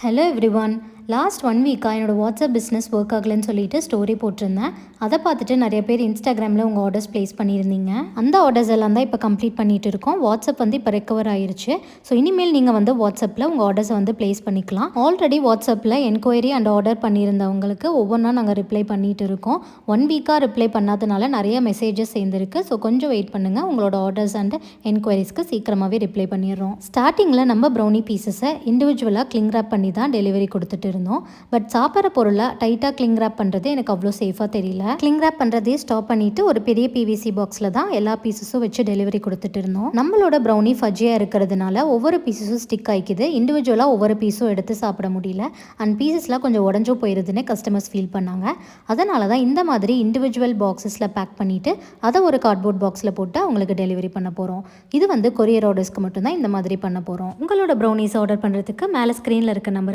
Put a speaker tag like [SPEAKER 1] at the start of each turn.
[SPEAKER 1] Hello everyone. Last 1 வீக்காக என்னோடய WhatsApp business work ஆகலைன்னு சொல்லிட்டு ஸ்டோரி போட்டிருந்தேன். அதை பார்த்துட்டு நிறைய பேர் இன்ஸ்டாகிராமில் உங்கள் ஆர்டர்ஸ் ப்ளேஸ் பண்ணியிருந்தீங்க. அந்த ஆர்டர்ஸ் எல்லாம் தான் இப்போ கம்ப்ளீட் பண்ணிகிட்டு இருக்கோம். வாட்ஸ்அப் இப்போ ரெக்கவர் ஆயிருச்சு. ஸோ இனிமேல் நீங்கள் வாட்ஸ்அப்பில் உங்கள் ஆர்டர்ஸை ப்ளேஸ் பண்ணிக்கலாம். ஆல்ரெடி வாட்ஸ்அப்பில் என்கொயரி அண்ட் ஆர்டர் பண்ணியிருந்தவங்களுக்கு ஒவ்வொன்றா நாங்கள் ரிப்ளை பண்ணிகிட்டு இருக்கோம். 1 வீக்காக ரிப்ளை பண்ணாதனால நிறைய மெசேஜஸ் சேர்ந்துருக்கு. ஸோ கொஞ்சம் வெயிட் பண்ணுங்கள். உங்களோட ஆர்டர்ஸ் அண்ட் என்கொயரிஸ்க்கு சீக்கிரமாகவே ரிப்ளை பண்ணிடுறோம். ஸ்டார்டிங்கில் நம்ம ப்ரௌனி பீசஸை இண்டிவிஜுவலாக கிளிங் ரேப் பண்ணி தான் டெலிவரி கொடுத்துட்டு இருந்தோம். பட் சாப்பிட்ற பொருளை டைட்டாக கிளிங் ரேப் பண்ணுறது எனக்கு அவ்வளோ சேஃபாக தெரியல. கிளிங் ரேப் பண்ணுறதே ஸ்டாப் பண்ணிவிட்டு ஒரு பெரிய பிவிசி பாக்ஸில் தான் எல்லா பீசஸும் வச்சு டெலிவரி கொடுத்துட்டு இருந்தோம். நம்மளோட ப்ரௌனி ஃபஜ்ஜியாக இருக்கிறதுனால ஒவ்வொரு பீசஸும் ஸ்டிக் ஆகிக்குது. இண்டிவிஜுவலாக ஒவ்வொரு பீஸும் எடுத்து சாப்பிட முடியல. அண்ட் பீசஸ்லாம் கொஞ்சம் உடஞ்சோ போயிருதுன்னு கஸ்டமர்ஸ் ஃபீல் பண்ணாங்க. அதனால தான் இந்த மாதிரி இண்டிவிஜுவல் பாக்ஸஸில் பேக் பண்ணிவிட்டு அதை ஒரு கார்ட்போர்ட் பாக்ஸில் போட்டு அவங்களுக்கு டெலிவரி பண்ண போகிறோம். இது கொரியர் ஆர்டர்ஸ்க்கு மட்டும்தான் இந்த மாதிரி பண்ண போகிறோம். உங்களோட ப்ரௌனிஸ் ஆர்டர் பண்ணுறதுக்கு மேலே ஸ்க்ரீனில் இருக்க நம்பர்